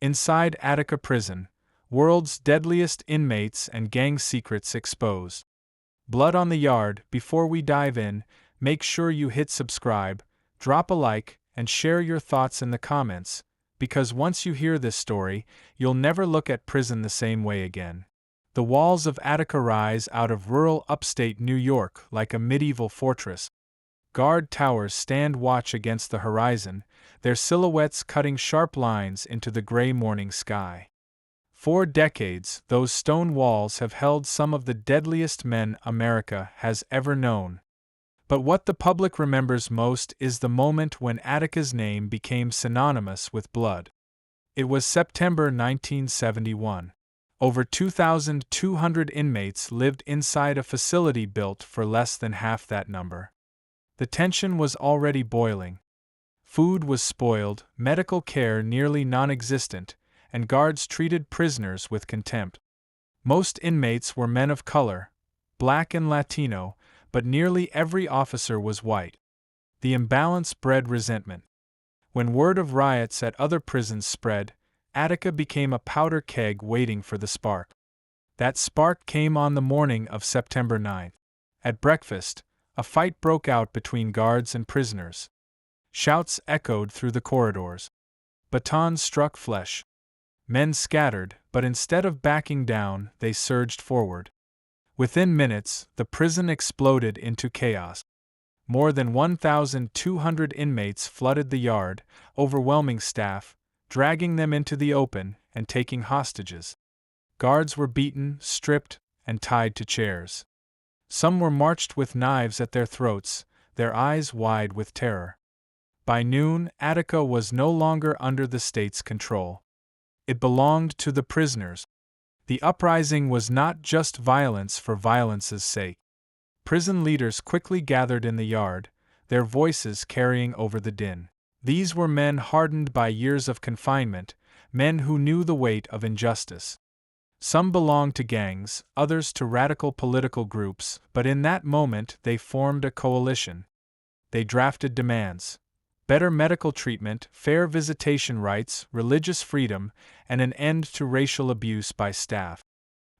Inside Attica Prison, world's deadliest inmates and gang secrets exposed. Blood on the yard. Before we dive in, make sure you hit subscribe, drop a like, and share your thoughts in the comments, because once you hear this story, you'll never look at prison the same way again. The walls of Attica rise out of rural upstate New York like a medieval fortress. Guard towers stand watch against the horizon, their silhouettes cutting sharp lines into the gray morning sky. For decades, those stone walls have held some of the deadliest men America has ever known. But what the public remembers most is the moment when Attica's name became synonymous with blood. It was September 1971. Over 2,200 inmates lived inside a facility built for less than half that number. The tension was already boiling. Food was spoiled, medical care nearly non-existent, and guards treated prisoners with contempt. Most inmates were men of color, black and Latino, but nearly every officer was white. The imbalance bred resentment. When word of riots at other prisons spread, Attica became a powder keg waiting for the spark. That spark came on the morning of September 9th. At breakfast, a fight broke out between guards and prisoners. Shouts echoed through the corridors. Batons struck flesh. Men scattered, but instead of backing down, they surged forward. Within minutes, the prison exploded into chaos. More than 1,200 inmates flooded the yard, overwhelming staff, dragging them into the open, and taking hostages. Guards were beaten, stripped, and tied to chairs. Some were marched with knives at their throats, their eyes wide with terror. By noon, Attica was no longer under the state's control. It belonged to the prisoners. The uprising was not just violence for violence's sake. Prison leaders quickly gathered in the yard, their voices carrying over the din. These were men hardened by years of confinement, men who knew the weight of injustice. Some belonged to gangs, others to radical political groups, but in that moment they formed a coalition. They drafted demands: better medical treatment, fair visitation rights, religious freedom, and an end to racial abuse by staff.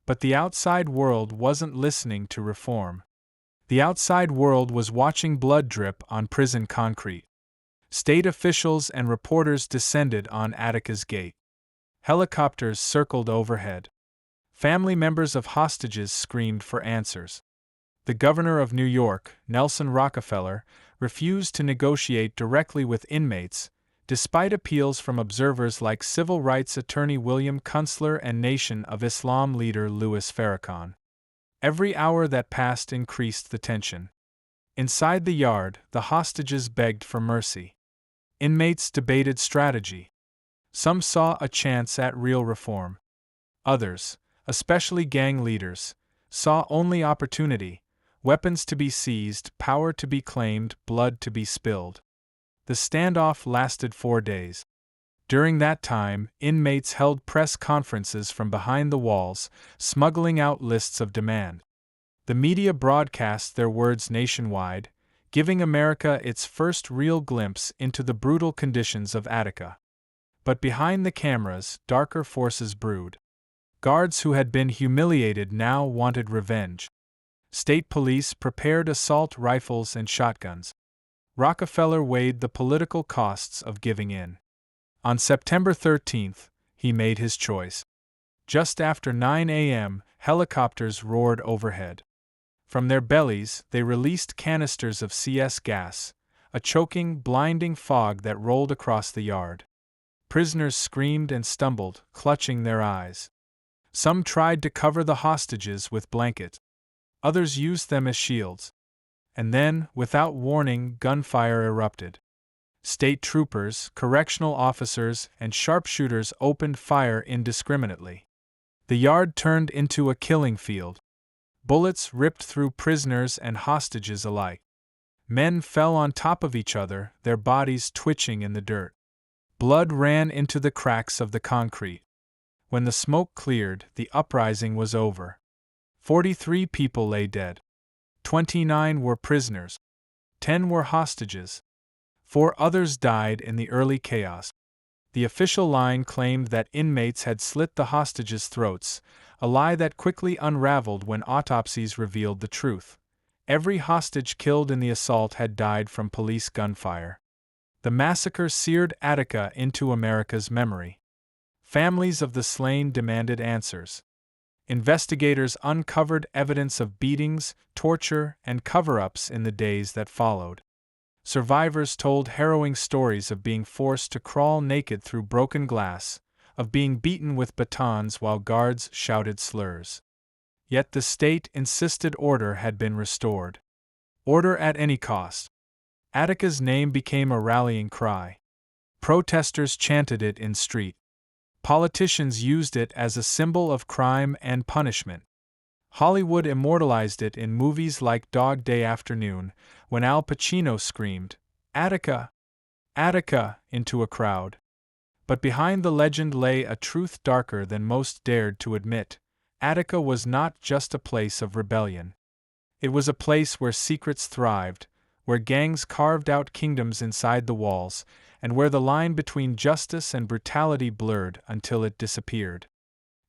But the outside world wasn't listening to reform. The outside world was watching blood drip on prison concrete. State officials and reporters descended on Attica's gate. Helicopters circled overhead. Family members of hostages screamed for answers. The governor of New York, Nelson Rockefeller, refused to negotiate directly with inmates, despite appeals from observers like civil rights attorney William Kunstler and Nation of Islam leader Louis Farrakhan. Every hour that passed increased the tension. Inside the yard, the hostages begged for mercy. Inmates debated strategy. Some saw a chance at real reform. Others, especially gang leaders, saw only opportunity: weapons to be seized, power to be claimed, blood to be spilled. The standoff lasted 4 days. During that time, inmates held press conferences from behind the walls, smuggling out lists of demand. The media broadcast their words nationwide, giving America its first real glimpse into the brutal conditions of Attica. But behind the cameras, darker forces brewed. Guards who had been humiliated now wanted revenge. State police prepared assault rifles and shotguns. Rockefeller weighed the political costs of giving in. On September 13th, he made his choice. Just after 9 a.m., helicopters roared overhead. From their bellies, they released canisters of CS gas, a choking, blinding fog that rolled across the yard. Prisoners screamed and stumbled, clutching their eyes. Some tried to cover the hostages with blankets. Others used them as shields. And then, without warning, gunfire erupted. State troopers, correctional officers, and sharpshooters opened fire indiscriminately. The yard turned into a killing field. Bullets ripped through prisoners and hostages alike. Men fell on top of each other, their bodies twitching in the dirt. Blood ran into the cracks of the concrete. When the smoke cleared, the uprising was over. 43 people lay dead. 29 were prisoners. 10 were hostages. 4 others died in the early chaos. The official line claimed that inmates had slit the hostages' throats, a lie that quickly unraveled when autopsies revealed the truth. Every hostage killed in the assault had died from police gunfire. The massacre seared Attica into America's memory. Families of the slain demanded answers. Investigators uncovered evidence of beatings, torture, and cover-ups in the days that followed. Survivors told harrowing stories of being forced to crawl naked through broken glass, of being beaten with batons while guards shouted slurs. Yet the state insisted order had been restored. Order at any cost. Attica's name became a rallying cry. Protesters chanted it in street. Politicians used it as a symbol of crime and punishment. Hollywood immortalized it in movies like Dog Day Afternoon, when Al Pacino screamed, "Attica! Attica!" into a crowd. But behind the legend lay a truth darker than most dared to admit. Attica was not just a place of rebellion. It was a place where secrets thrived, where gangs carved out kingdoms inside the walls, and where the line between justice and brutality blurred until it disappeared.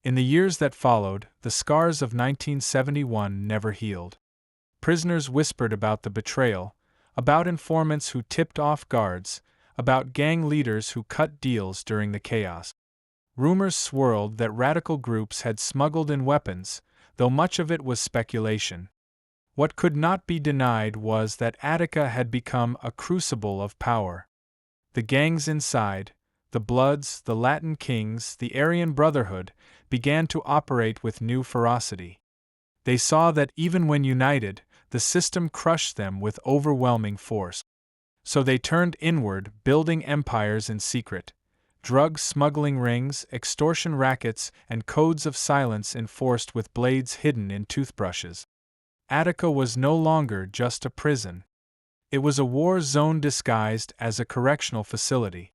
In the years that followed, the scars of 1971 never healed. Prisoners whispered about the betrayal, about informants who tipped off guards, about gang leaders who cut deals during the chaos. Rumors swirled that radical groups had smuggled in weapons, though much of it was speculation. What could not be denied was that Attica had become a crucible of power. The gangs inside, the Bloods, the Latin Kings, the Aryan Brotherhood, began to operate with new ferocity. They saw that even when united, the system crushed them with overwhelming force. So they turned inward, building empires in secret. Drug smuggling rings, extortion rackets, and codes of silence enforced with blades hidden in toothbrushes. Attica was no longer just a prison. It was a war zone disguised as a correctional facility.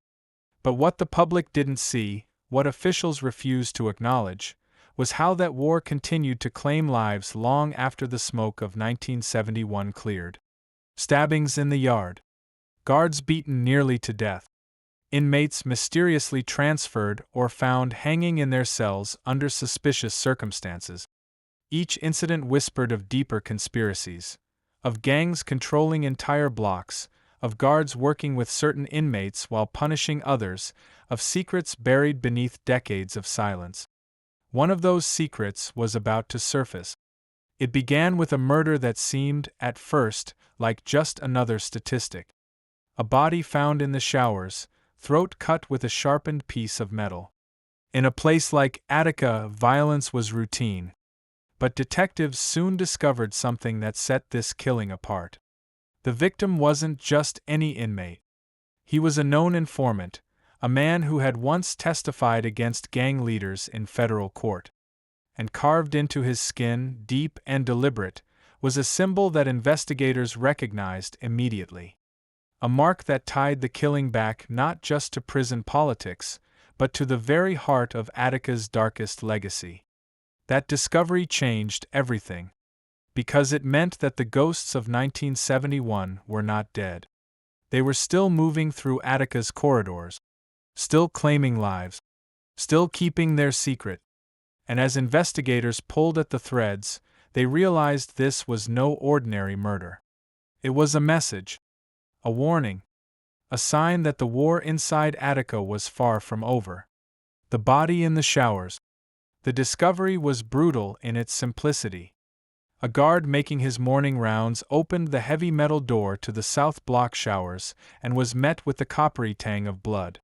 But what the public didn't see, what officials refused to acknowledge, was how that war continued to claim lives long after the smoke of 1971 cleared. Stabbings in the yard. Guards beaten nearly to death. Inmates mysteriously transferred or found hanging in their cells under suspicious circumstances. Each incident whispered of deeper conspiracies, of gangs controlling entire blocks, of guards working with certain inmates while punishing others, of secrets buried beneath decades of silence. One of those secrets was about to surface. It began with a murder that seemed, at first, like just another statistic. A body found in the showers, throat cut with a sharpened piece of metal. In a place like Attica, violence was routine. But detectives soon discovered something that set this killing apart. The victim wasn't just any inmate. He was a known informant, a man who had once testified against gang leaders in federal court. And carved into his skin, deep and deliberate, was a symbol that investigators recognized immediately. A mark that tied the killing back not just to prison politics, but to the very heart of Attica's darkest legacy. That discovery changed everything. Because it meant that the ghosts of 1971 were not dead. They were still moving through Attica's corridors, still claiming lives, still keeping their secret. And as investigators pulled at the threads, they realized this was no ordinary murder. It was a message, a warning, a sign that the war inside Attica was far from over. The body in the showers. The discovery was brutal in its simplicity. A guard making his morning rounds opened the heavy metal door to the south block showers and was met with the coppery tang of blood.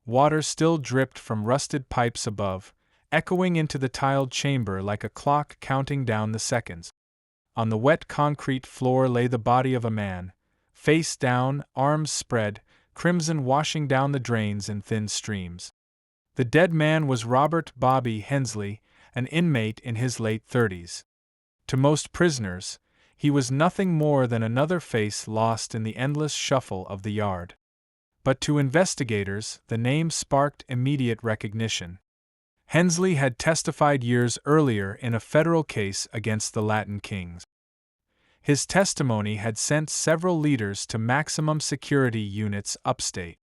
Water still dripped from rusted pipes above, echoing into the tiled chamber like a clock counting down the seconds. On the wet concrete floor lay the body of a man, face down, arms spread, crimson washing down the drains in thin streams. The dead man was Robert Bobby Hensley, an inmate in his late 30s. To most prisoners, he was nothing more than another face lost in the endless shuffle of the yard. But to investigators, the name sparked immediate recognition. Hensley had testified years earlier in a federal case against the Latin Kings. His testimony had sent several leaders to maximum security units upstate.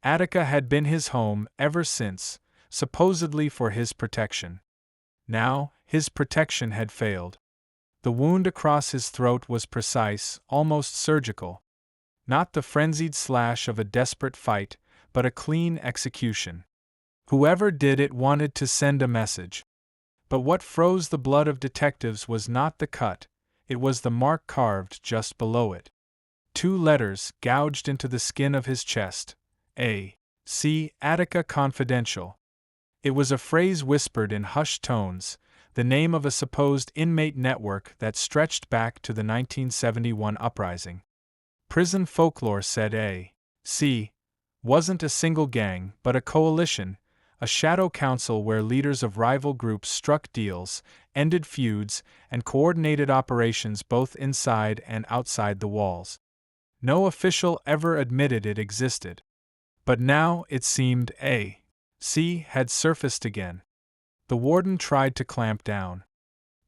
Attica had been his home ever since, supposedly for his protection. Now, his protection had failed. The wound across his throat was precise, almost surgical. Not the frenzied slash of a desperate fight, but a clean execution. Whoever did it wanted to send a message. But what froze the blood of detectives was not the cut, it was the mark carved just below it. 2 letters gouged into the skin of his chest. A.C. Attica Confidential. It was a phrase whispered in hushed tones, the name of a supposed inmate network that stretched back to the 1971 Uprising. Prison folklore said A.C. wasn't a single gang but a coalition, a shadow council where leaders of rival groups struck deals, ended feuds, and coordinated operations both inside and outside the walls. No official ever admitted it existed. But now it seemed A.C. had surfaced again. The warden tried to clamp down.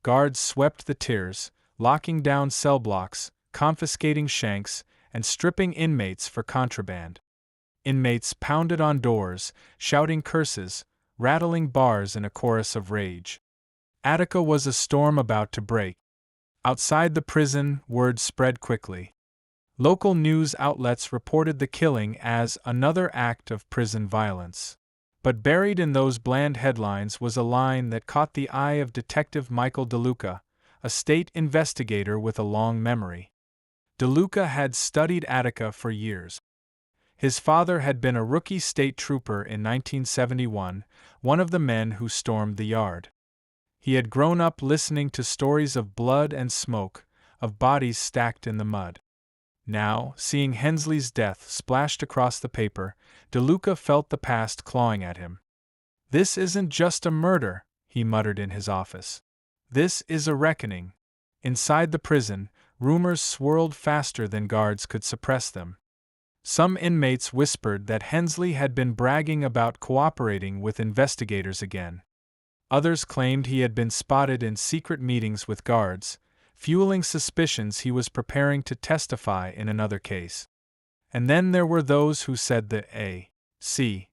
Guards swept the tiers, locking down cell blocks, confiscating shanks, and stripping inmates for contraband. Inmates pounded on doors, shouting curses, rattling bars in a chorus of rage. Attica was a storm about to break. Outside the prison, word spread quickly. Local news outlets reported the killing as another act of prison violence. But buried in those bland headlines was a line that caught the eye of Detective Michael DeLuca, a state investigator with a long memory. DeLuca had studied Attica for years. His father had been a rookie state trooper in 1971, one of the men who stormed the yard. He had grown up listening to stories of blood and smoke, of bodies stacked in the mud. Now, seeing Hensley's death splashed across the paper, DeLuca felt the past clawing at him. "This isn't just a murder," he muttered in his office. "This is a reckoning." Inside the prison, rumors swirled faster than guards could suppress them. Some inmates whispered that Hensley had been bragging about cooperating with investigators again. Others claimed he had been spotted in secret meetings with guards, fueling suspicions he was preparing to testify in another case. And then there were those who said the A.C.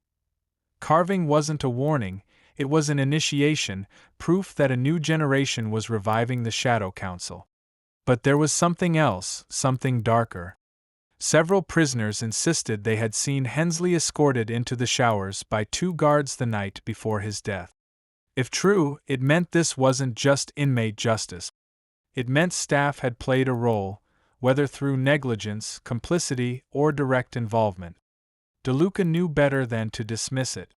carving wasn't a warning, it was an initiation, proof that a new generation was reviving the Shadow Council. But there was something else, something darker. Several prisoners insisted they had seen Hensley escorted into the showers by 2 guards the night before his death. If true, it meant this wasn't just inmate justice. It meant staff had played a role, whether through negligence, complicity, or direct involvement. DeLuca knew better than to dismiss it.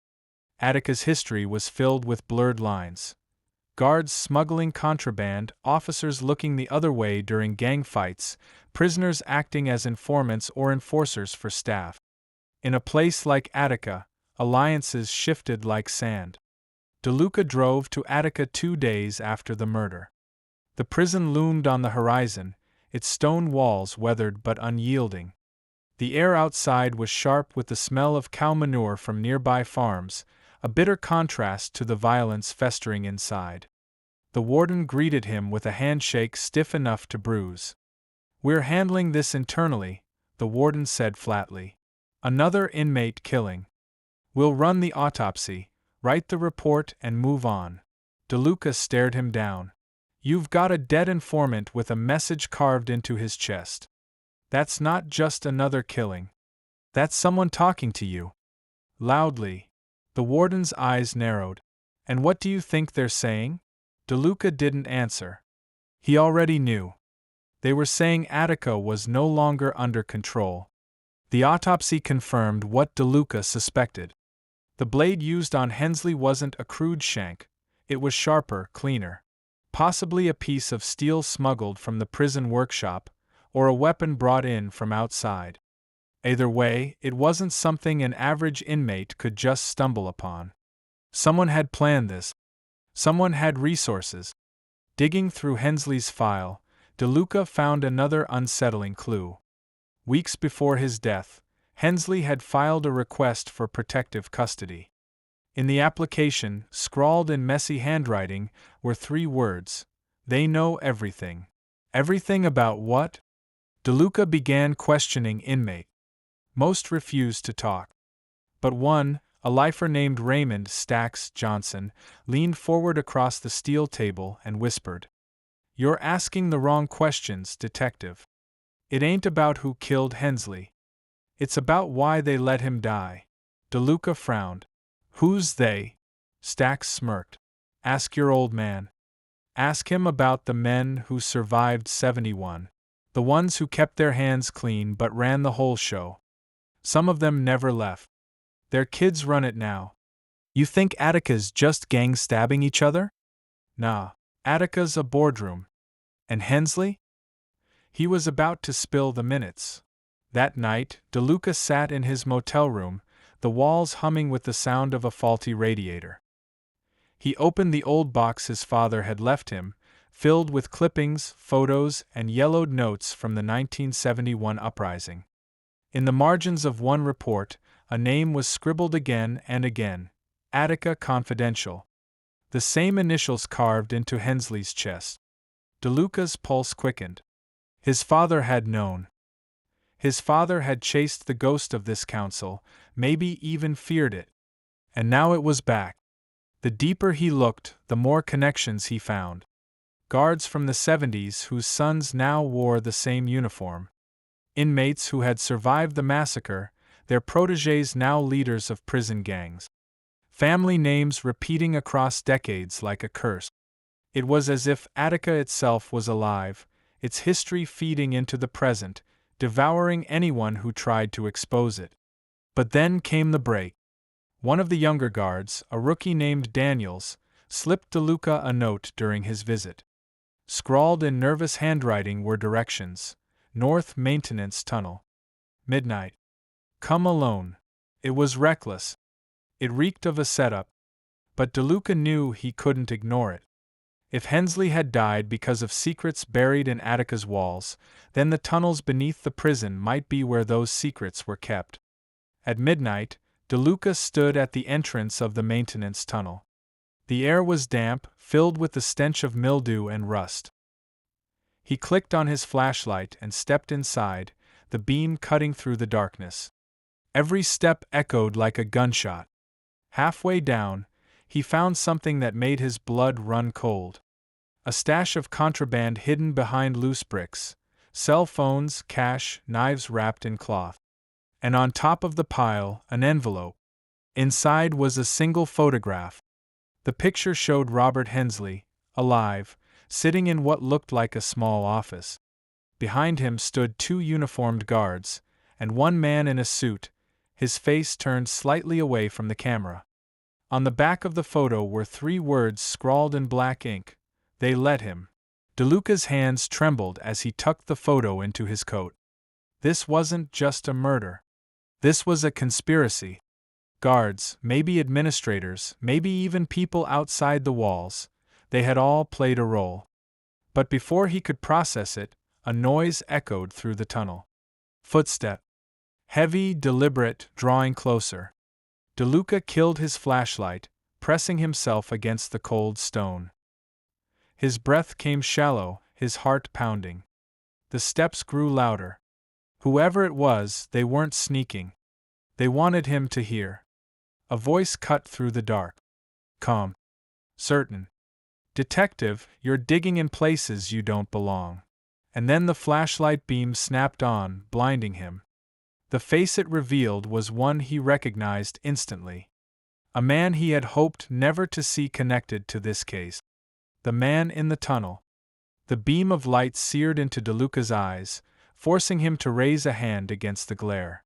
Attica's history was filled with blurred lines. Guards smuggling contraband, officers looking the other way during gang fights, prisoners acting as informants or enforcers for staff. In a place like Attica, alliances shifted like sand. DeLuca drove to Attica 2 days after the murder. The prison loomed on the horizon, its stone walls weathered but unyielding. The air outside was sharp with the smell of cow manure from nearby farms, a bitter contrast to the violence festering inside. The warden greeted him with a handshake stiff enough to bruise. "We're handling this internally," the warden said flatly. "Another inmate killing. We'll run the autopsy, write the report, and move on." DeLuca stared him down. "You've got a dead informant with a message carved into his chest. That's not just another killing. That's someone talking to you." Loudly. The warden's eyes narrowed. "And what do you think they're saying?" DeLuca didn't answer. He already knew. They were saying Attica was no longer under control. The autopsy confirmed what DeLuca suspected. The blade used on Hensley wasn't a crude shank, it was sharper, cleaner. Possibly a piece of steel smuggled from the prison workshop, or a weapon brought in from outside. Either way, it wasn't something an average inmate could just stumble upon. Someone had planned this. Someone had resources. Digging through Hensley's file, DeLuca found another unsettling clue. Weeks before his death, Hensley had filed a request for protective custody. In the application, scrawled in messy handwriting, were 3 words: "They know everything." Everything about what? DeLuca began questioning inmate. Most refused to talk. But one, a lifer named Raymond Stacks Johnson, leaned forward across the steel table and whispered, "You're asking the wrong questions, detective. It ain't about who killed Hensley. It's about why they let him die." DeLuca frowned. "Who's they?" Stacks smirked. "Ask your old man. Ask him about the men who survived 71. The ones who kept their hands clean but ran the whole show. Some of them never left. Their kids run it now." "You think Attica's just gangs stabbing each other?" "Nah. Attica's a boardroom. And Hensley?" He was about to spill the minutes. That night, DeLuca sat in his motel room, the walls humming with the sound of a faulty radiator. He opened the old box his father had left him, filled with clippings, photos, and yellowed notes from the 1971 Uprising. In the margins of one report, a name was scribbled again and again: Attica Confidential. The same initials carved into Hensley's chest. DeLuca's pulse quickened. His father had known. His father had chased the ghost of this council, maybe even feared it. And now it was back. The deeper he looked, the more connections he found. Guards from the 70s whose sons now wore the same uniform. Inmates who had survived the massacre, their protégés now leaders of prison gangs. Family names repeating across decades like a curse. It was as if Attica itself was alive, its history feeding into the present, devouring anyone who tried to expose it. But then came the break. One of the younger guards, a rookie named Daniels, slipped DeLuca a note during his visit. Scrawled in nervous handwriting were directions: North Maintenance Tunnel. Midnight. Come alone. It was reckless. It reeked of a setup. But DeLuca knew he couldn't ignore it. If Hensley had died because of secrets buried in Attica's walls, then the tunnels beneath the prison might be where those secrets were kept. At midnight, DeLuca stood at the entrance of the maintenance tunnel. The air was damp, filled with the stench of mildew and rust. He clicked on his flashlight and stepped inside, the beam cutting through the darkness. Every step echoed like a gunshot. Halfway down, he found something that made his blood run cold. A stash of contraband hidden behind loose bricks, cell phones, cash, knives wrapped in cloth. And on top of the pile, an envelope. Inside was a single photograph. The picture showed Robert Hensley, alive, sitting in what looked like a small office. Behind him stood two uniformed guards, and one man in a suit, his face turned slightly away from the camera. On the back of the photo were 3 words scrawled in black ink: "They let him." DeLuca's hands trembled as he tucked the photo into his coat. This wasn't just a murder. This was a conspiracy. Guards, maybe administrators, maybe even people outside the walls, they had all played a role. But before he could process it, a noise echoed through the tunnel. Footstep. Heavy, deliberate, drawing closer. DeLuca killed his flashlight, pressing himself against the cold stone. His breath came shallow, his heart pounding. The steps grew louder. Whoever it was, they weren't sneaking. They wanted him to hear. A voice cut through the dark. Calm. Certain. "Detective, you're digging in places you don't belong." And then the flashlight beam snapped on, blinding him. The face it revealed was one he recognized instantly. A man he had hoped never to see connected to this case. The man in the tunnel. The beam of light seared into DeLuca's eyes, forcing him to raise a hand against the glare.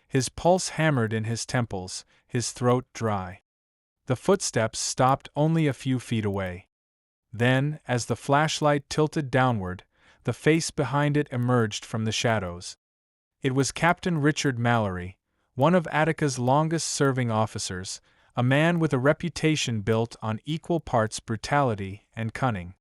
His pulse hammered in his temples, his throat dry. The footsteps stopped only a few feet away. Then, as the flashlight tilted downward, the face behind it emerged from the shadows. It was Captain Richard Mallory, one of Attica's longest-serving officers, a man with a reputation built on equal parts brutality and cunning.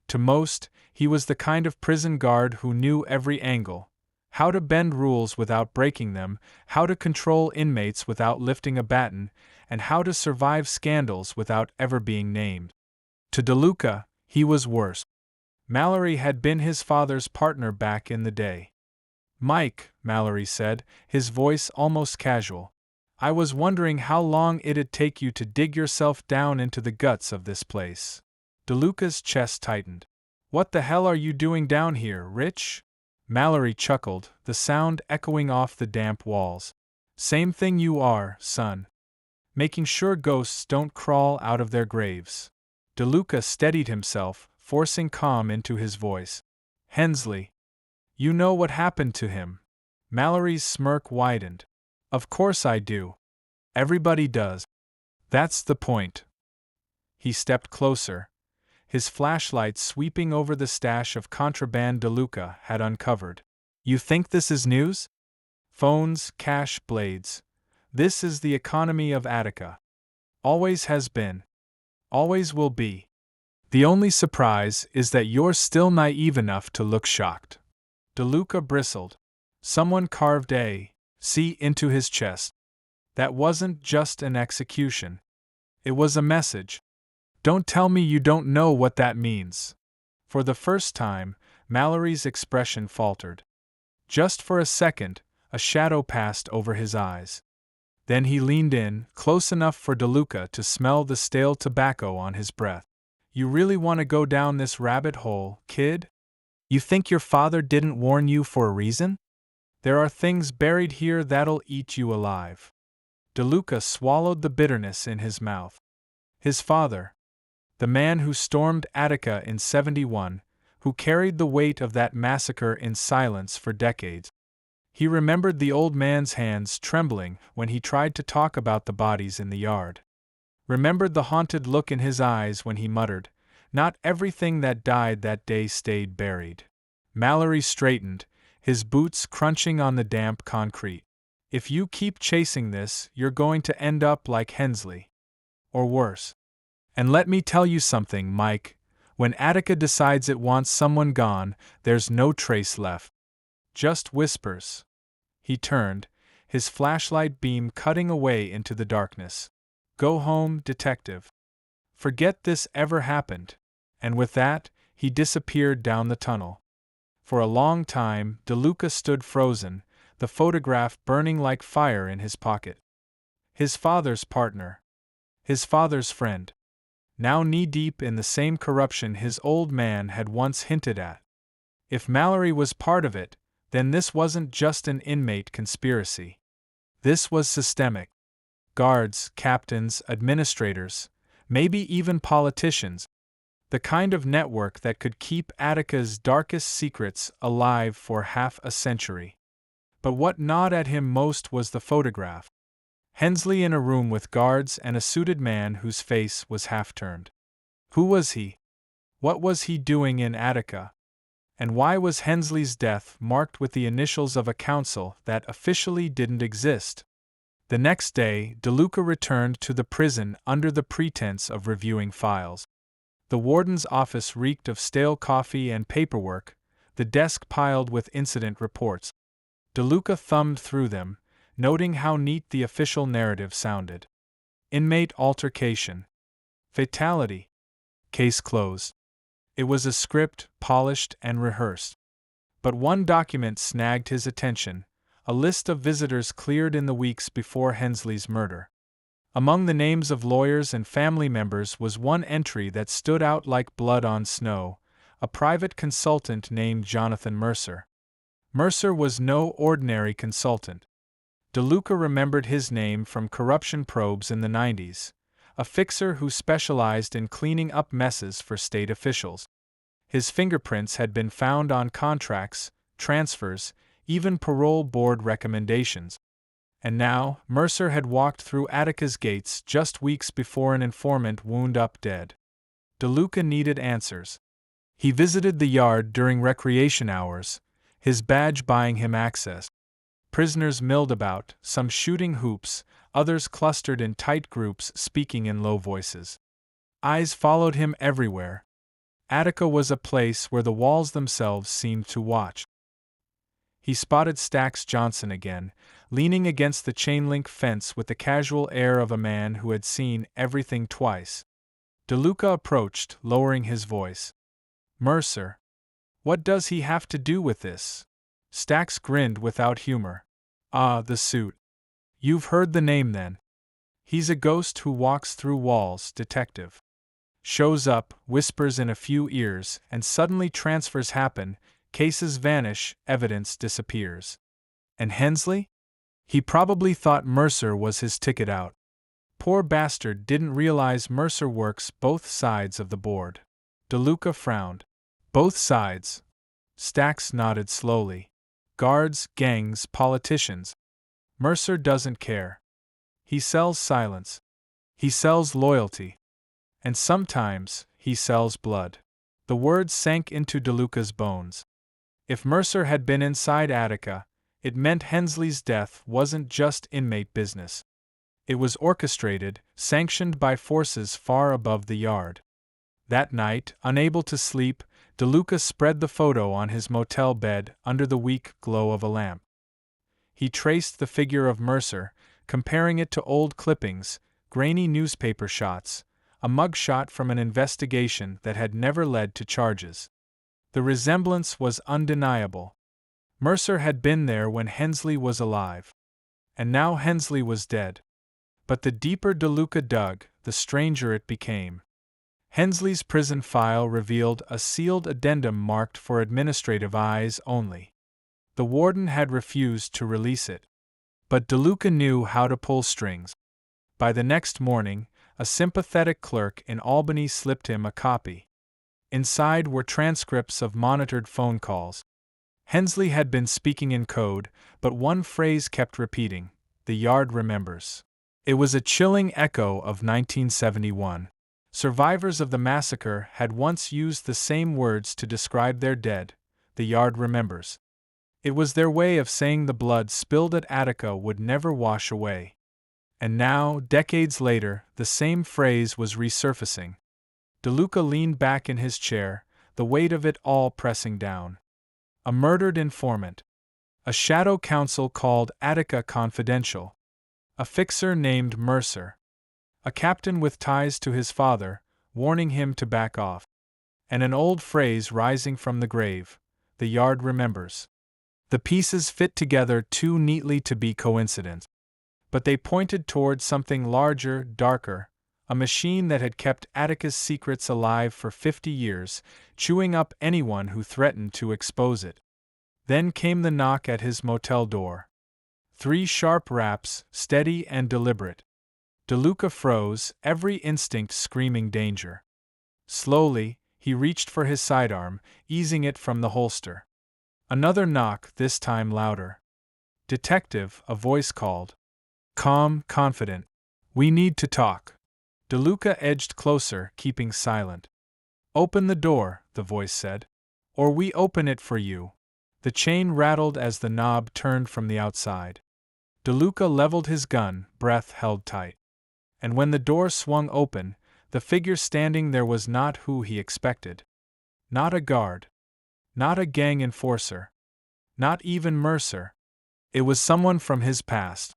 To most, he was the kind of prison guard who knew every angle: how to bend rules without breaking them, how to control inmates without lifting a baton, and how to survive scandals without ever being named. To DeLuca, he was worse. Mallory had been his father's partner back in the day. "Mike," Mallory said, his voice almost casual, I was wondering how long it'd take you to dig yourself down into the guts of this place. DeLuca's chest tightened. What the hell are you doing down here, Rich? Mallory chuckled, the sound echoing off the damp walls. Same thing you are, son. Making sure ghosts don't crawl out of their graves. DeLuca steadied himself, forcing calm into his voice. Hensley. You know what happened to him. Mallory's smirk widened. Of course I do. Everybody does. That's the point. He stepped closer, his flashlight sweeping over the stash of contraband DeLuca had uncovered. You think this is news? Phones, cash, blades. This is the economy of Attica. Always has been. Always will be. The only surprise is that you're still naive enough to look shocked. DeLuca bristled. Someone carved a C into his chest. That wasn't just an execution. It was a message. Don't tell me you don't know what that means. For the first time, Mallory's expression faltered. Just for a second, a shadow passed over his eyes. Then he leaned in, close enough for DeLuca to smell the stale tobacco on his breath. You really want to go down this rabbit hole, kid? You think your father didn't warn you for a reason? There are things buried here that'll eat you alive. DeLuca swallowed the bitterness in his mouth. His father, the man who stormed Attica in 71, who carried the weight of that massacre in silence for decades. He remembered the old man's hands trembling when he tried to talk about the bodies in the yard. Remembered the haunted look in his eyes when he muttered, "Not everything that died that day stayed buried." Mallory straightened, his boots crunching on the damp concrete. If you keep chasing this, you're going to end up like Hensley. Or worse. And let me tell you something, Mike. When Attica decides it wants someone gone, there's no trace left. Just whispers. He turned, his flashlight beam cutting away into the darkness. Go home, detective. Forget this ever happened. And with that, he disappeared down the tunnel. For a long time, DeLuca stood frozen, the photograph burning like fire in his pocket. His father's partner. His father's friend. Now knee-deep in the same corruption his old man had once hinted at. If Mallory was part of it, then this wasn't just an inmate conspiracy. This was systemic. Guards, captains, administrators, maybe even politicians. The kind of network that could keep Attica's darkest secrets alive for half a century. But what gnawed at him most was the photograph. Hensley in a room with guards and a suited man whose face was half-turned. Who was he? What was he doing in Attica? And why was Hensley's death marked with the initials of a council that officially didn't exist? The next day, DeLuca returned to the prison under the pretense of reviewing files. The warden's office reeked of stale coffee and paperwork, the desk piled with incident reports. DeLuca thumbed through them, noting how neat the official narrative sounded. Inmate altercation. Fatality. Case closed. It was a script, polished and rehearsed. But one document snagged his attention, a list of visitors cleared in the weeks before Hensley's murder. Among the names of lawyers and family members was one entry that stood out like blood on snow, a private consultant named Jonathan Mercer. Mercer was no ordinary consultant. DeLuca remembered his name from corruption probes in the 90s, a fixer who specialized in cleaning up messes for state officials. His fingerprints had been found on contracts, transfers, even parole board recommendations. And now, Mercer had walked through Attica's gates just weeks before an informant wound up dead. DeLuca needed answers. He visited the yard during recreation hours, his badge buying him access. Prisoners milled about, some shooting hoops, others clustered in tight groups speaking in low voices. Eyes followed him everywhere. Attica was a place where the walls themselves seemed to watch. He spotted Stax Johnson again, leaning against the chain-link fence with the casual air of a man who had seen everything twice. DeLuca approached, lowering his voice. Mercer. What does he have to do with this? Stax grinned without humor. Ah, the suit. You've heard the name then. He's a ghost who walks through walls, detective. Shows up, whispers in a few ears, and suddenly transfers happen, cases vanish, evidence disappears. And Hensley? He probably thought Mercer was his ticket out. Poor bastard didn't realize Mercer works both sides of the board. DeLuca frowned. Both sides. Stax nodded slowly. Guards, gangs, politicians. Mercer doesn't care. He sells silence. He sells loyalty. And sometimes, he sells blood. The words sank into DeLuca's bones. If Mercer had been inside Attica, it meant Hensley's death wasn't just inmate business. It was orchestrated, sanctioned by forces far above the yard. That night, unable to sleep, DeLuca spread the photo on his motel bed under the weak glow of a lamp. He traced the figure of Mercer, comparing it to old clippings, grainy newspaper shots, a mugshot from an investigation that had never led to charges. The resemblance was undeniable. Mercer had been there when Hensley was alive. And now Hensley was dead. But the deeper DeLuca dug, the stranger it became. Hensley's prison file revealed a sealed addendum marked for administrative eyes only. The warden had refused to release it. But DeLuca knew how to pull strings. By the next morning, a sympathetic clerk in Albany slipped him a copy. Inside were transcripts of monitored phone calls. Hensley had been speaking in code, but one phrase kept repeating, "The yard remembers." It was a chilling echo of 1971. Survivors of the massacre had once used the same words to describe their dead, "The yard remembers." It was their way of saying the blood spilled at Attica would never wash away. And now, decades later, the same phrase was resurfacing. DeLuca leaned back in his chair, the weight of it all pressing down. A murdered informant. A shadow counsel called Attica Confidential. A fixer named Mercer. A captain with ties to his father, warning him to back off. And an old phrase rising from the grave, "The yard remembers." The pieces fit together too neatly to be coincidence. But they pointed toward something larger, darker, a machine that had kept Attica's secrets alive for 50 years, chewing up anyone who threatened to expose it. Then came the knock at his motel door. 3 sharp raps, steady and deliberate. DeLuca froze, every instinct screaming danger. Slowly, he reached for his sidearm, easing it from the holster. Another knock, this time louder. "Detective," a voice called. Calm, confident. "We need to talk." DeLuca edged closer, keeping silent. "Open the door," the voice said. "Or we open it for you." The chain rattled as the knob turned from the outside. DeLuca leveled his gun, breath held tight. And when the door swung open, the figure standing there was not who he expected. Not a guard. Not a gang enforcer. Not even Mercer. It was someone from his past.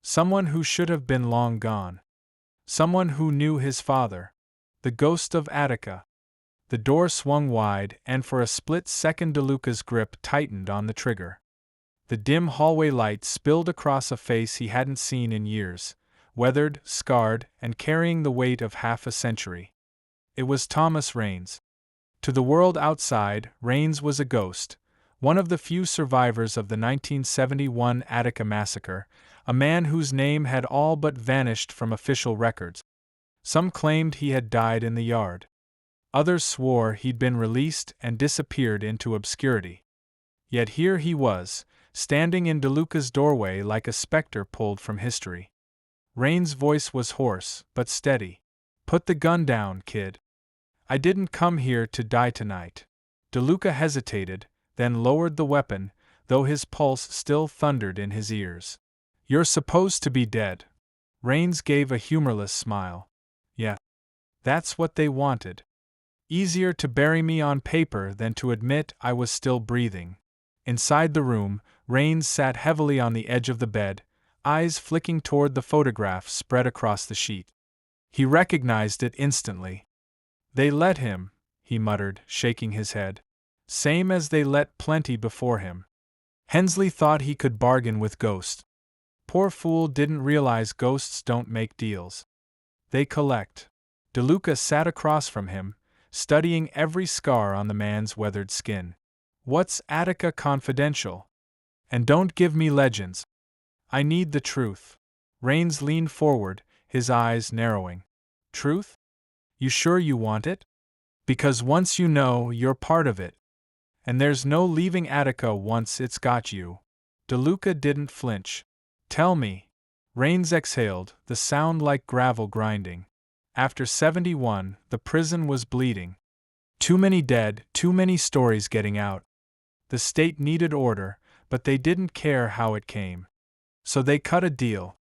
Someone who should have been long gone. Someone who knew his father. The ghost of Attica. The door swung wide, and for a split second DeLuca's grip tightened on the trigger. The dim hallway light spilled across a face he hadn't seen in years, weathered, scarred, and carrying the weight of half a century. It was Thomas Raines. To the world outside, Raines was a ghost, one of the few survivors of the 1971 Attica massacre, a man whose name had all but vanished from official records. Some claimed he had died in the yard. Others swore he'd been released and disappeared into obscurity. Yet here he was, standing in DeLuca's doorway like a specter pulled from history. Raines' voice was hoarse, but steady. "Put the gun down, kid. I didn't come here to die tonight." DeLuca hesitated, then lowered the weapon, though his pulse still thundered in his ears. "You're supposed to be dead." Raines gave a humorless smile. "Yeah. That's what they wanted. Easier to bury me on paper than to admit I was still breathing." Inside the room, Raines sat heavily on the edge of the bed, eyes flicking toward the photograph spread across the sheet. He recognized it instantly. "They let him," he muttered, shaking his head. "Same as they let plenty before him." Hensley thought he could bargain with ghosts. Poor fool didn't realize ghosts don't make deals. They collect. DeLuca sat across from him, studying every scar on the man's weathered skin. What's Attica Confidential? And don't give me legends. I need the truth. Rains leaned forward, his eyes narrowing. Truth? You sure you want it? Because once you know, you're part of it. And there's no leaving Attica once it's got you. DeLuca didn't flinch. Tell me. Rains exhaled, the sound like gravel grinding. After 71, the prison was bleeding. Too many dead, too many stories getting out. The state needed order, but they didn't care how it came. So they cut a deal.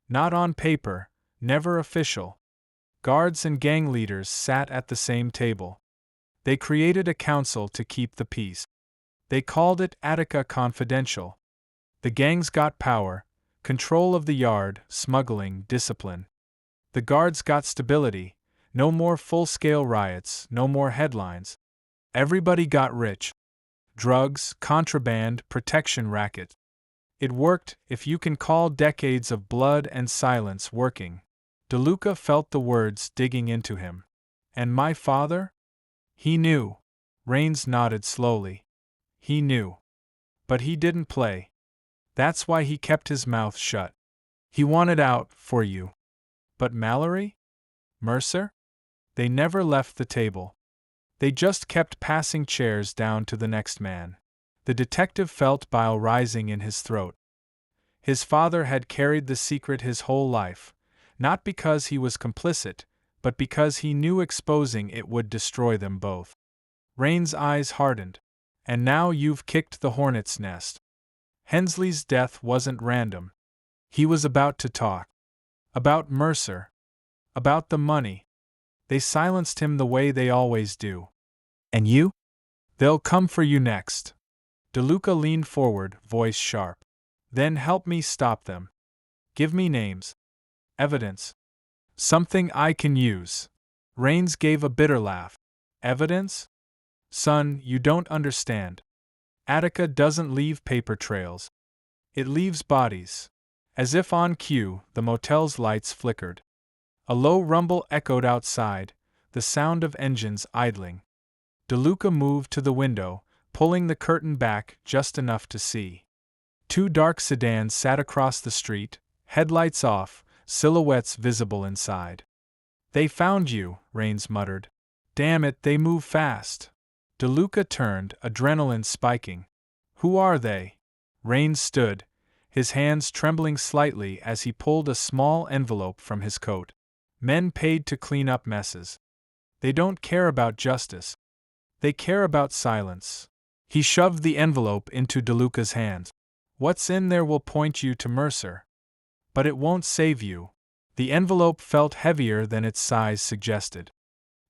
Not on paper, never official. Guards and gang leaders sat at the same table. They created a council to keep the peace. They called it Attica Confidential. The gangs got power, control of the yard, smuggling, discipline. The guards got stability, no more full-scale riots, no more headlines. Everybody got rich. Drugs, contraband, protection racket. It worked, if you can call decades of blood and silence working. DeLuca felt the words digging into him. And my father? He knew. Rains nodded slowly. He knew. But he didn't play. That's why he kept his mouth shut. He wanted out, for you. But Mallory? Mercer? They never left the table. They just kept passing chairs down to the next man. The detective felt bile rising in his throat. His father had carried the secret his whole life, not because he was complicit, but because he knew exposing it would destroy them both. Rain's eyes hardened. And now you've kicked the hornet's nest. Hensley's death wasn't random. He was about to talk. About Mercer. About the money. They silenced him the way they always do. And you? They'll come for you next. DeLuca leaned forward, voice sharp. Then help me stop them. Give me names. Evidence. Something I can use. Rains gave a bitter laugh. Evidence? Son, you don't understand. Attica doesn't leave paper trails. It leaves bodies. As if on cue, the motel's lights flickered. A low rumble echoed outside, the sound of engines idling. DeLuca moved to the window, pulling the curtain back just enough to see. Two dark sedans sat across the street, headlights off, silhouettes visible inside. They found you, Rains muttered. Damn it, they move fast. DeLuca turned, adrenaline spiking. Who are they? Rains stood, his hands trembling slightly as he pulled a small envelope from his coat. Men paid to clean up messes. They don't care about justice. They care about silence. He shoved the envelope into DeLuca's hands. What's in there will point you to Mercer. But it won't save you. The envelope felt heavier than its size suggested.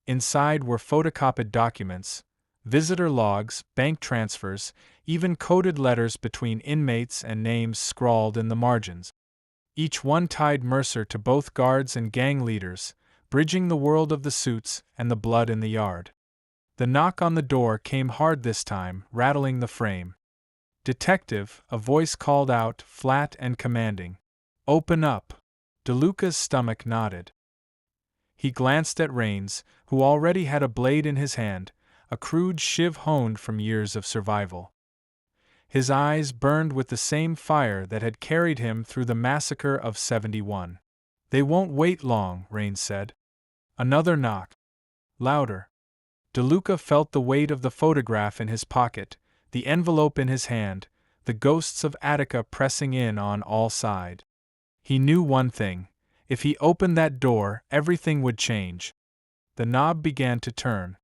Inside were photocopied documents, visitor logs, bank transfers, even coded letters between inmates and names scrawled in the margins. Each one tied Mercer to both guards and gang leaders, bridging the world of the suits and the blood in the yard. The knock on the door came hard this time, rattling the frame. Detective, a voice called out, flat and commanding. Open up. DeLuca's stomach knotted. He glanced at Rains, who already had a blade in his hand, a crude shiv honed from years of survival. His eyes burned with the same fire that had carried him through the massacre of 71. They won't wait long, Rains said. Another knock. Louder. DeLuca felt the weight of the photograph in his pocket, the envelope in his hand, the ghosts of Attica pressing in on all sides. He knew one thing. If he opened that door, everything would change. The knob began to turn.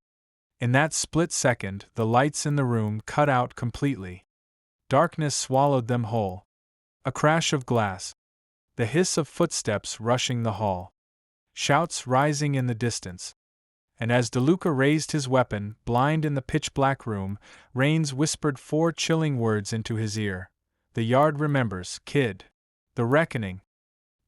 In that split second, the lights in the room cut out completely. Darkness swallowed them whole. A crash of glass. The hiss of footsteps rushing the hall. Shouts rising in the distance. And as DeLuca raised his weapon, blind in the pitch-black room, Rains whispered 4 chilling words into his ear. The yard remembers, kid. The reckoning.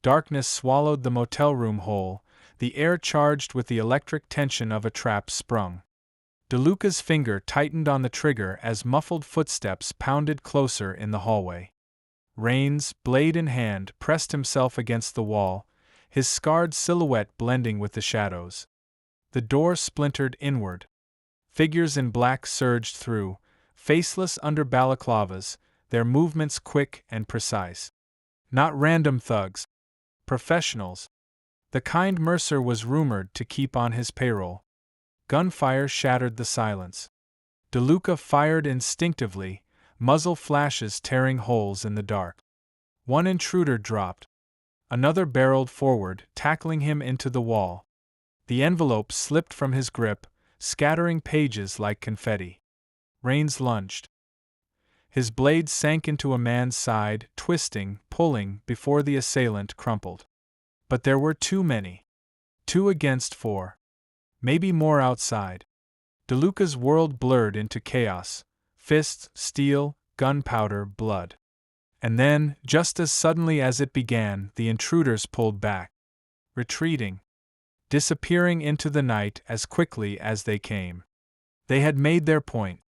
Darkness swallowed the motel room whole, the air charged with the electric tension of a trap sprung. DeLuca's finger tightened on the trigger as muffled footsteps pounded closer in the hallway. Rains, blade in hand, pressed himself against the wall, his scarred silhouette blending with the shadows. The door splintered inward. Figures in black surged through, faceless under balaclavas, their movements quick and precise. Not random thugs. Professionals. The kind Mercer was rumored to keep on his payroll. Gunfire shattered the silence. DeLuca fired instinctively, muzzle flashes tearing holes in the dark. One intruder dropped. Another barreled forward, tackling him into the wall. The envelope slipped from his grip, scattering pages like confetti. Rains lunged. His blade sank into a man's side, twisting, pulling, before the assailant crumpled. But there were too many. 2 against 4. Maybe more outside. DeLuca's world blurred into chaos. Fists, steel, gunpowder, blood. And then, just as suddenly as it began, the intruders pulled back. Retreating. Disappearing into the night as quickly as they came. They had made their point.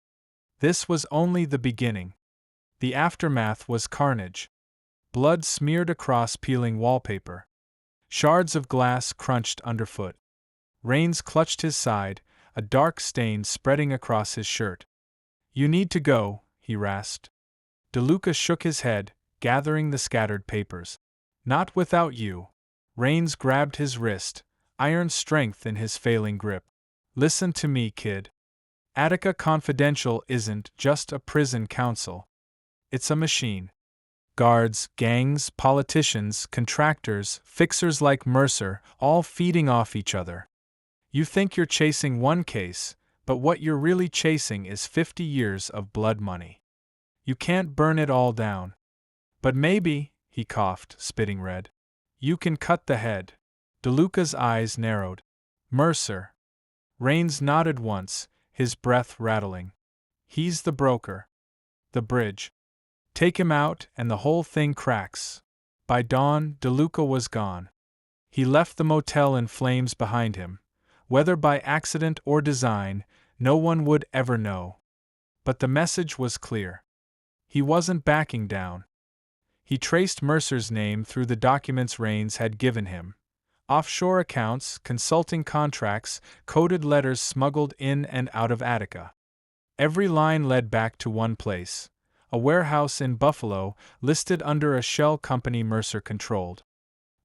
This was only the beginning. The aftermath was carnage. Blood smeared across peeling wallpaper. Shards of glass crunched underfoot. Rains clutched his side, a dark stain spreading across his shirt. "You need to go," he rasped. DeLuca shook his head, gathering the scattered papers. "Not without you." Rains grabbed his wrist, iron strength in his failing grip. "Listen to me, kid. Attica Confidential isn't just a prison council. It's a machine. Guards, gangs, politicians, contractors, fixers like Mercer, all feeding off each other. You think you're chasing one case, but what you're really chasing is 50 years of blood money. You can't burn it all down. But maybe," he coughed, spitting red, "you can cut the head." DeLuca's eyes narrowed. "Mercer." Rains nodded once, his breath rattling. "He's the broker. The bridge. Take him out and the whole thing cracks." By dawn, DeLuca was gone. He left the motel in flames behind him. Whether by accident or design, no one would ever know. But the message was clear. He wasn't backing down. He traced Mercer's name through the documents Rains had given him. Offshore accounts, consulting contracts, coded letters smuggled in and out of Attica. Every line led back to one place. A warehouse in Buffalo, listed under a shell company Mercer controlled.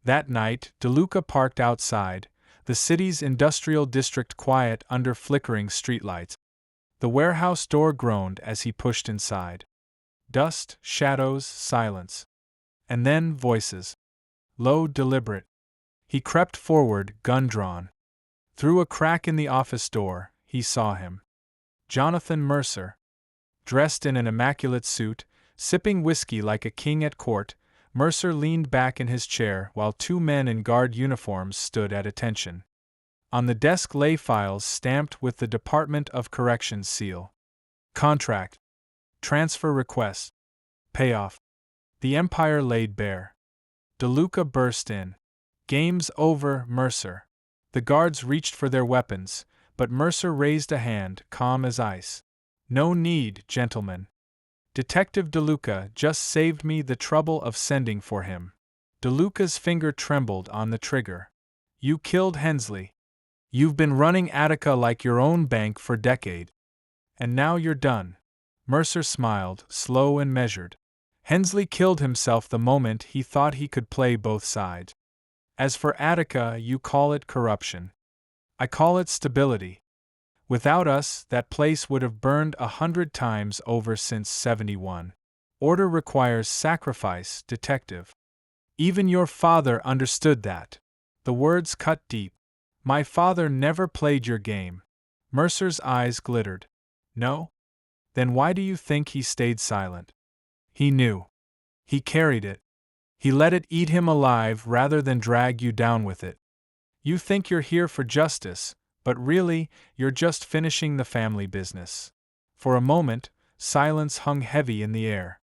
That night, DeLuca parked outside, the city's industrial district quiet under flickering streetlights. The warehouse door groaned as he pushed inside. Dust, shadows, silence. And then voices. Low, deliberate. He crept forward, gun drawn. Through a crack in the office door, he saw him. Jonathan Mercer. Dressed in an immaculate suit, sipping whiskey like a king at court, Mercer leaned back in his chair while 2 men in guard uniforms stood at attention. On the desk lay files stamped with the Department of Corrections seal. Contract. Transfer request. Payoff. The empire laid bare. DeLuca burst in. "Game's over, Mercer." The guards reached for their weapons, but Mercer raised a hand, calm as ice. "No need, gentlemen. Detective DeLuca just saved me the trouble of sending for him." DeLuca's finger trembled on the trigger. "You killed Hensley. You've been running Attica like your own bank for decades. And now you're done." Mercer smiled, slow and measured. "Hensley killed himself the moment he thought he could play both sides. As for Attica, you call it corruption. I call it stability. Without us, that place would have burned 100 times over since '71. Order requires sacrifice, detective. Even your father understood that." The words cut deep. "My father never played your game." Mercer's eyes glittered. "No? Then why do you think he stayed silent?" "He knew. He carried it. He let it eat him alive rather than drag you down with it. You think you're here for justice, but really, you're just finishing the family business." For a moment, silence hung heavy in the air.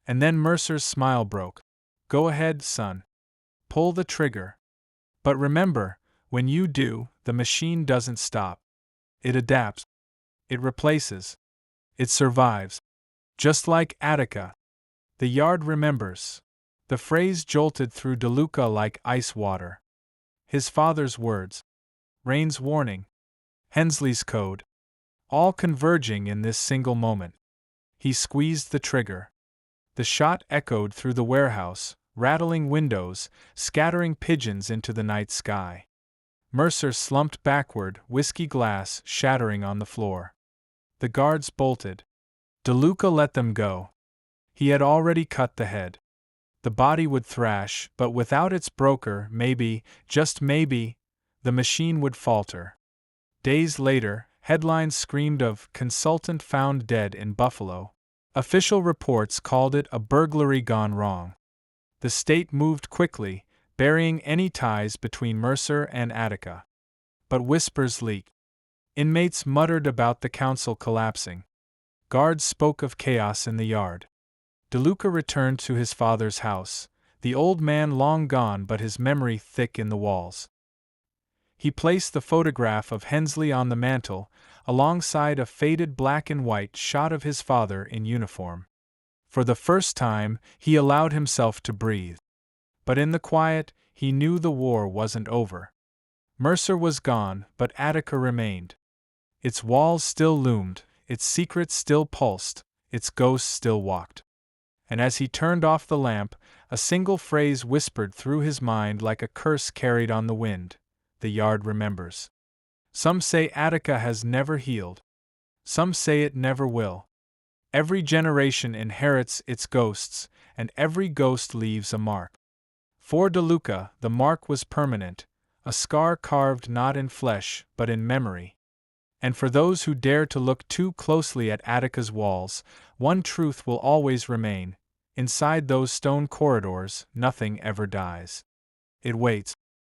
And then Mercer's smile broke. "Go ahead, son. Pull the trigger. But remember, when you do, the machine doesn't stop. It adapts. It replaces. It survives. Just like Attica." The yard remembers. The phrase jolted through DeLuca like ice water. His father's words. Rain's warning. Hensley's code. All converging in this single moment. He squeezed the trigger. The shot echoed through the warehouse, rattling windows, scattering pigeons into the night sky. Mercer slumped backward, whiskey glass shattering on the floor. The guards bolted. DeLuca let them go. He had already cut the head. The body would thrash, but without its broker, maybe, just maybe, the machine would falter. Days later, headlines screamed of "consultant found dead in Buffalo." Official reports called it a burglary gone wrong. The state moved quickly, burying any ties between Mercer and Attica. But whispers leaked. Inmates muttered about the council collapsing. Guards spoke of chaos in the yard. DeLuca returned to his father's house, the old man long gone but his memory thick in the walls. He placed the photograph of Hensley on the mantel, alongside a faded black and white shot of his father in uniform. For the first time, he allowed himself to breathe. But in the quiet, he knew the war wasn't over. Mercer was gone, but Attica remained. Its walls still loomed, its secrets still pulsed, its ghost still walked. And as he turned off the lamp, a single phrase whispered through his mind like a curse carried on the wind. The yard remembers. Some say Attica has never healed. Some say it never will. Every generation inherits its ghosts, and every ghost leaves a mark. For DeLuca, the mark was permanent, a scar carved not in flesh, but in memory. And for those who dare to look too closely at Attica's walls, one truth will always remain: inside those stone corridors, nothing ever dies. It waits.